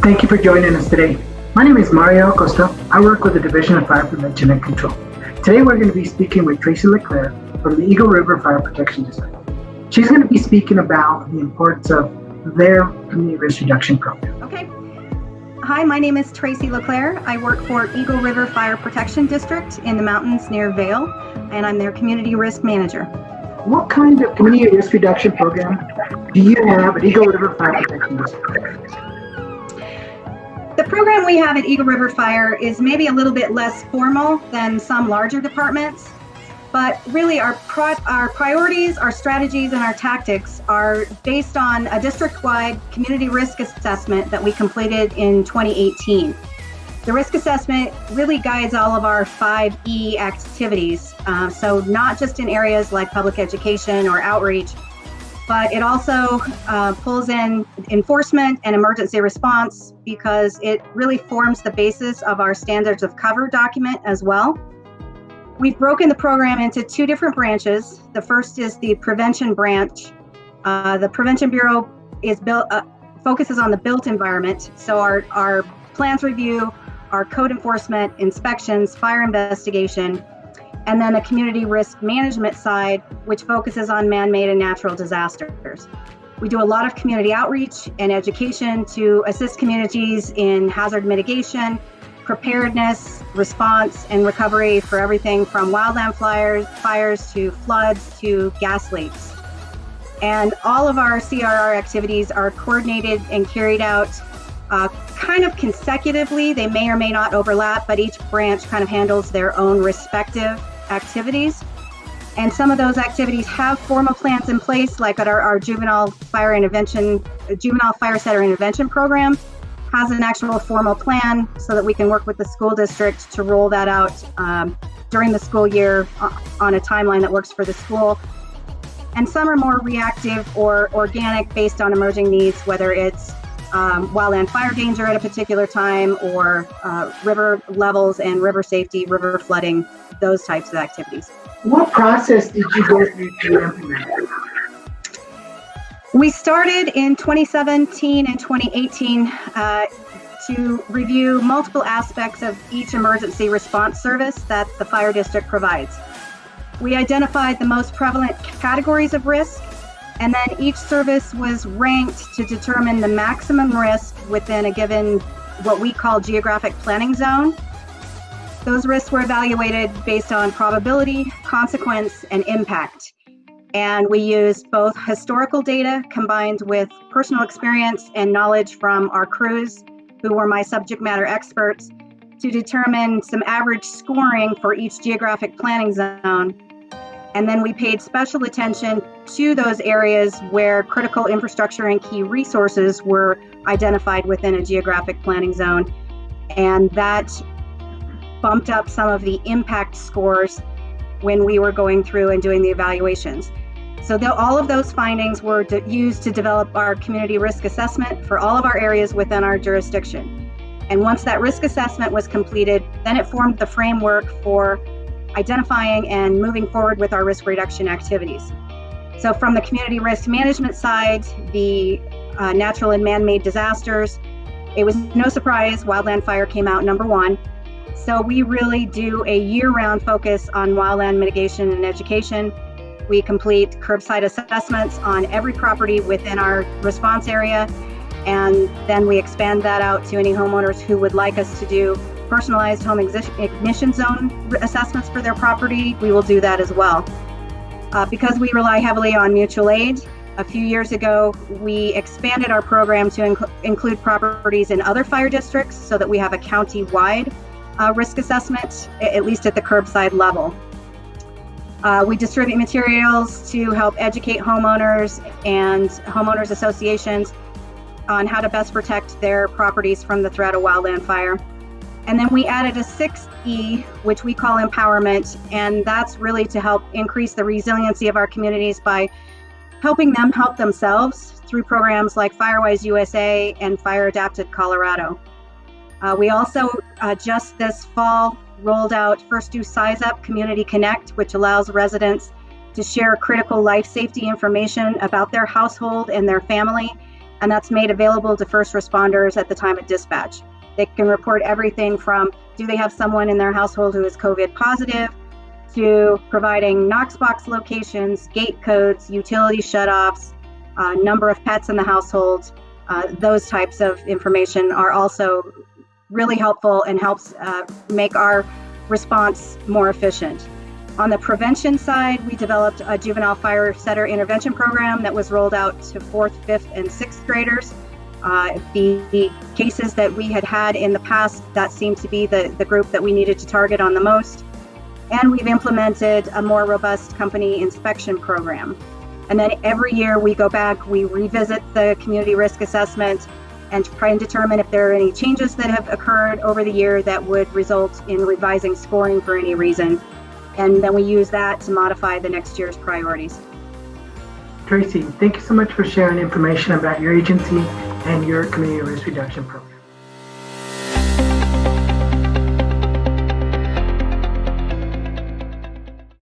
Thank you for joining us today. My name is Mario Acosta. I work with the Division of Fire Prevention and Control. Today we're going to be speaking with Tracy LeClaire from the Eagle River Fire Protection District. She's going to be speaking about the importance of their community risk reduction program. Okay. Hi, my name is Tracy LeClaire. I work for Eagle River Fire Protection District in the mountains near Vail, and I'm their community risk manager. What kind of community risk reduction program do you have at Eagle River Fire Protection District? The program we have at Eagle River Fire is maybe a little bit less formal than some larger departments, but really our priorities, our strategies, and our tactics are based on a district-wide community risk assessment that we completed in 2018. The risk assessment really guides all of our 5E activities, so not just in areas like public education or outreach, but it also pulls in enforcement and emergency response because it really forms the basis of our standards of cover document as well. We've broken the program into two different branches. The first is the prevention branch. The Prevention Bureau is focuses on the built environment. So our plans review, our code enforcement, inspections, fire investigation, and then a community risk management side, which focuses on man-made and natural disasters. We do a lot of community outreach and education to assist communities in hazard mitigation, preparedness, response, and recovery for everything from wildland fires to floods to gas leaks. And all of our CRR activities are coordinated and carried out kind of consecutively. They may or may not overlap, but each branch kind of handles their own respective activities. And some of those activities have formal plans in place, like at our juvenile fire center intervention program has an actual formal plan so that we can work with the school district to roll that out during the school year on a timeline that works for the school. And some are more reactive or organic based on emerging needs, whether it's wildland fire danger at a particular time or river levels and river safety, river flooding, those types of activities. What process did you go through to implement it? We started in 2017 and 2018 to review multiple aspects of each emergency response service that the fire district provides. We identified the most prevalent categories of risk, and then each service was ranked to determine the maximum risk within a given, what we call geographic planning zone. Those risks were evaluated based on probability, consequence, and impact. And we used both historical data combined with personal experience and knowledge from our crews, who were my subject matter experts, to determine some average scoring for each geographic planning zone. And then we paid special attention to those areas where critical infrastructure and key resources were identified within a geographic planning zone. And that bumped up some of the impact scores when we were going through and doing the evaluations. So all of those findings were used to develop our community risk assessment for all of our areas within our jurisdiction. And once that risk assessment was completed, then it formed the framework for identifying and moving forward with our risk reduction activities. So from the community risk management side, the natural and man-made disasters, it was no surprise wildland fire came out number one. So we really do a year-round focus on wildland mitigation and education. We complete curbside assessments on every property within our response area, and then we expand that out to any homeowners who would like us to do personalized home ignition zone assessments for their property. We will do that as well. Because we rely heavily on mutual aid, a few years ago, we expanded our program to include properties in other fire districts so that we have a county-wide risk assessment, at least at the curbside level. We distribute materials to help educate homeowners and homeowners associations on how to best protect their properties from the threat of wildland fire. And then we added a 6E, which we call empowerment, and that's really to help increase the resiliency of our communities by helping them help themselves through programs like Firewise USA and Fire Adapted Colorado. We also just this fall rolled out First Do Size Up Community Connect, which allows residents to share critical life safety information about their household and their family and that's made available to first responders at the time of dispatch. They can report everything from, do they have someone in their household who is COVID positive, to providing Knox box locations, gate codes, utility shutoffs, number of pets in the household. Those types of information are also really helpful and helps make our response more efficient. On the prevention side, we developed a juvenile fire setter intervention program that was rolled out to 4th, 5th, and 6th graders. The cases that we had in the past, that seemed to be the group that we needed to target on the most. And we've implemented a more robust company inspection program. And then every year we go back, we revisit the community risk assessment and try and determine if there are any changes that have occurred over the year that would result in revising scoring for any reason. And then we use that to modify the next year's priorities. Tracy, thank you so much for sharing information about your agency and your community risk reduction program.